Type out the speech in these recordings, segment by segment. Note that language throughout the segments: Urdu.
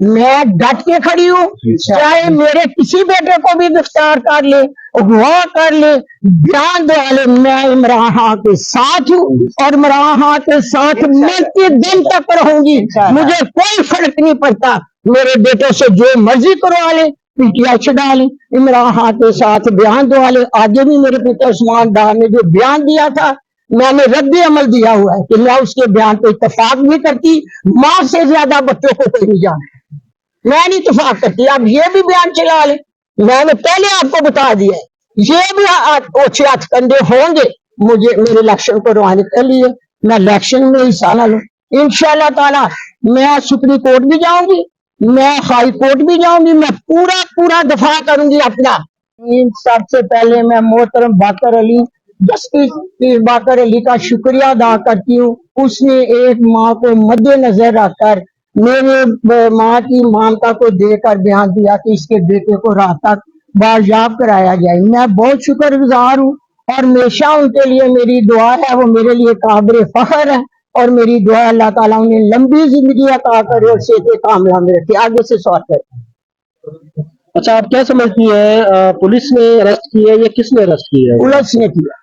میں ڈٹ کے کھڑی ہوں، چاہے میرے کسی بیٹے کو بھی گرفتار کر لے، اغوا کر لے، بیان دو لے، میں عمران خان کے ساتھ ہوں اور عمران خان کے ساتھ مرتے دن تک رہوں گی۔ مجھے کوئی فرق نہیں پڑتا، میرے بیٹے سے جو مرضی کروا لے، پی ٹی آئی چھڑا لے، عمران خان کے ساتھ بیان دو لے۔ آگے بھی میرے بیٹے عثمان ڈار نے جو بیان دیا تھا، میں نے رد عمل دیا ہوا ہے کہ میں اس کے بیان پہ اتفاق نہیں کرتی، ماں سے زیادہ بچوں کو کوئی نہیں جانا، میں نہیں اتفاق کرتی۔ اب یہ بھی بیان چلا لے، میں نے پہلے آپ کو بتا دیا ہے، یہ بھی اوچھے ہاتھ کنڈے ہوں گے مجھے میرے الیکشن کو روانے کے لیے، میں الیکشن میں حصہ نہ لوں انشاءاللہ تعالی۔ میں سپریم کورٹ بھی جاؤں گی، میں ہائی کورٹ بھی جاؤں گی، میں پورا دفاع کروں گی اپنا۔ سب سے پہلے میں محترم باقر علی، جسٹس پیر باقر علی کا شکریہ ادا کرتی ہوں، اس نے ایک ماں کو مد نظر رکھ کر میرے ماں کی مامتا کو دے کر بیان دیا کہ اس کے بیٹے کو رات تک بازیاب کرایا جائے۔ میں بہت شکر گزار ہوں اور ہمیشہ ان کے لیے میری دعا ہے، وہ میرے لیے قابل فخر ہے، اور میری دعا اللہ تعالیٰ انہیں لمبی زندگی عطا کرے اور صحت کاملہ میں رکھے۔ آگے سے سوال کریں۔ اچھا، آپ کیا سمجھتی ہیں، پولیس نے اریسٹ کی ہے یا کس نے اریسٹ کی ہے؟ پولیس نے کیا۔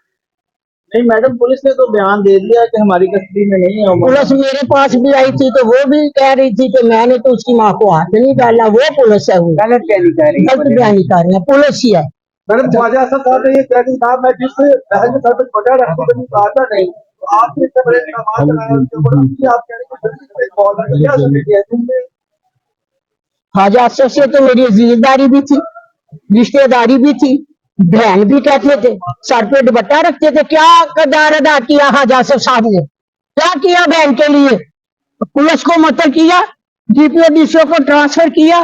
نہیں میڈم، پولیس نے تو بیان دے دیا کہ ہماری کسٹڈی میں نہیں ہے۔ پولیس میرے پاس بھی آئی تھی تو وہ بھی کہہ رہی تھی کہ میں نے تو اس کی ماں کو ہاتھ نہیں ڈالا، وہ پولیس ہے، وہ غلط بیانی کر رہی ہے، غلط بیانی کر رہے ہیں، پولیس ہی ہے۔ میڈم خواجہ اسد صاحب نے یہ کہہ دیا صاحب میں جس بہن کے سر پہ چھوٹا رکھتی تو آتا نہیں، تو آپ نے اتنے بڑے الزامات لگائے اس کے اوپر، آپ کہہ رہے ہیں کہ کیا سمجھتی ہے؟ خواجہ اسد سے تو میری عزیزداری بھی تھی، رشتے داری بھی تھی، بہن بھی کہتے تھے، سر پہ دوپٹہ رکھتے تھے۔ کیا کردار ادا کیا خواجہ اسد صاحب نے؟ کیا کیا بہن کے لیے؟ پولیس کو مطلب کیا، D P O D C او کو ٹرانسفر کیا،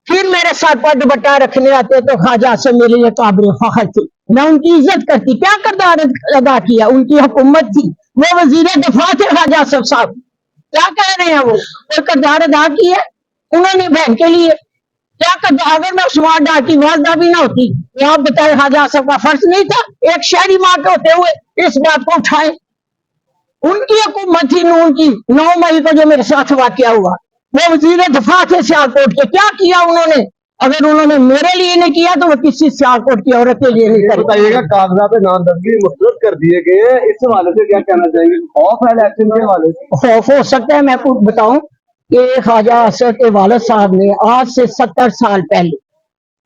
پھر میرے سر پر دوپٹہ رکھنے آتے تو خواجہ اسد میرے لیے قابل فخر تھی، میں ان کی عزت کرتی۔ کیا کردار ادا کیا؟ ان کی حکومت تھی، وہ وزیر دفاع تھے خواجہ اسد صاحب، کیا کہہ رہے ہیں وہ؟ کوئی کردار ادا کیا انہوں نے بہن کے لیے؟ کیا کردار؟ اگر میں عثمان ڈار کی والدہ بھی نہ ہوتی، آپ بتائیں خواجہ اسد کا فرض نہیں تھا ایک شہری ماں کے ہوتے ہوئے اس بات کو اٹھائیں؟ ان کی حکومت تھی نون کی، 9 مئی کو جو میرے ساتھ واقعہ ہوا، وہ وزیر دفاع تھے سیالکوٹ کے، کیا کیا انہوں نے؟ اگر انہوں نے میرے لیے نہیں کیا تو وہ کسی سیالکوٹ کی عورت کے لیے نہیں بتائیے گا، کرتا۔ کاغذات نامزدگی مسترد کر دیے گئے، اس حوالے سے کیا کہنا چاہیں گے؟ خوف ہے الیکشن کے حوالے سے؟ خوف ہو سکتا ہے، میں آپ کو بتاؤں کہ خواجہ اسد کے والد صاحب نے آج سے 70 سال پہلے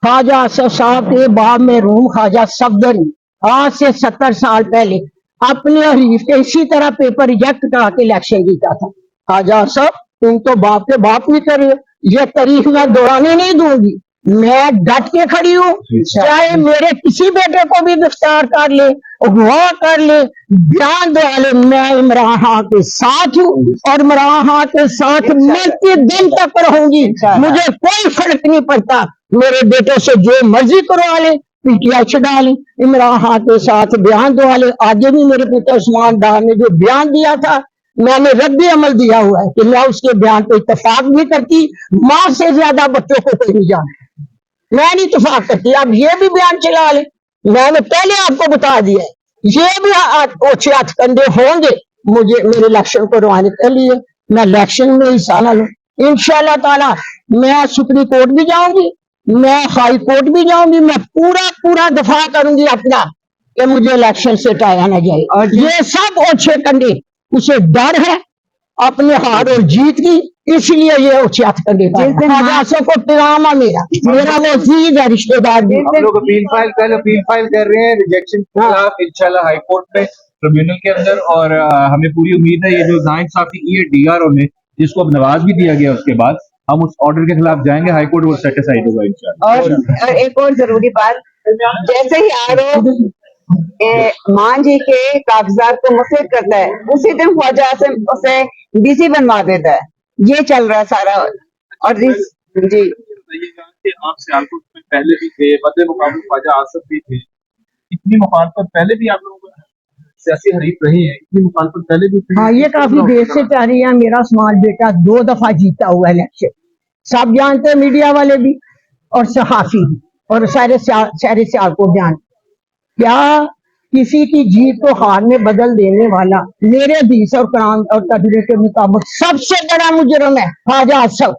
خواجہ اسد صاحب کے باب میں روم خواجہ صفدر نے آج سے 70 سال پہلے اپنے حریف کے اسی طرح پیپر ریجیکٹ کرا کے الیکشن جیتا تھا۔ خواجہ اسد تم تو باپ کے باپ نہیں کر رہے، یہ تاریخ میں دوہرانے نہیں دوں گی، میں ڈٹ کے کھڑی ہوں، چاہے میرے کسی بیٹے کو بھی گرفتار کر لے، اغوا کر لے، بیان دو لے، میں عمران خان کے ساتھ ہوں اور عمران خان کے ساتھ مرتے دن تک رہوں گی۔ مجھے کوئی فرق نہیں پڑتا، میرے بیٹے سے جو مرضی کروا لے، پی ٹی آئی چھڑا لے، عمران خان کے ساتھ بیان دو لے۔ آگے بھی میرے بیٹے عثمان ڈار نے جو بیان دیا تھا، میں نے رد عمل دیا ہوا ہے کہ میں اس کے بیان پہ اتفاق نہیں کرتی، ماں سے زیادہ بچوں کو کوئی نہیں جانا، میں نہیں اتفاق کرتی۔ اب یہ بھی بیان چلا لے، میں نے پہلے آپ کو بتا دیا ہے، یہ بھی اوچھے ہاتھ کنڈے ہوں گے مجھے میرے الیکشن کو روانے کے لیے، میں الیکشن میں حصہ نہ لوں انشاءاللہ تعالی۔ میں سپریم کورٹ بھی جاؤں گی، میں ہائی کورٹ بھی جاؤں گی، میں پورا دفاع کروں گی اپنا کہ مجھے الیکشن سے ٹایا نہ جائے۔ یہ سب اوچھے کنڈے، اسے ڈر ہے اپنے ہار اور جیت کی، اس لیے یہ اوچھے ہاتھ کنڈے کو پیغام ہے میرا وہ عزیز ہے، رشتے دار بھی۔ ہم لوگ اپیل فائل کر رہے ہیں ریجیکشن کے خلاف انشاءاللہ ہائی کورٹ میں، ٹریبیونل کے اندر، اور ہمیں پوری امید ہے یہ جو نائب صاحب کی ڈی آر او نے جس کو اب نواز بھی دیا گیا، اس کے بعد ہم اس آرڈر کے خلاف جائیں گے، ہائی کورٹ وہ سیٹسفائیڈ ہوگا انشاءاللہ۔ اور ایک اور ضروری بات، جیسے ہی آر او مان جی کے کاغذات کو مسترد کرتا ہے، اسی دن خواجہ اسے ڈی سی بنوا دیتا ہے، یہ چل رہا ہے سارا۔ اور جی کہ آپ سیالکوٹ میں پہلے بھی تھے، بدلے مقابل خواجہ آصف بھی تھے، اتنی مخالفت پہلے بھی آپ لوگوں کو سیاسی حریف رہے ہیں، اتنی مخالفت پہلے بھی تھی؟ ہاں، یہ کافی دیر سے جاری ہے۔ میرا اسمال بیٹا 2 دفعہ جیتا ہوا الیکشن، سب جانتے ہیں، میڈیا والے بھی اور صحافی بھی اور سارے شہر سیالکوٹ جانتے۔ کیا کسی کی جیت کو ہار میں بدل دینے والا میرے حدیث اور قرآن اور تقریر کے مطابق سب سے بڑا مجرم ہے خواجہ اسد۔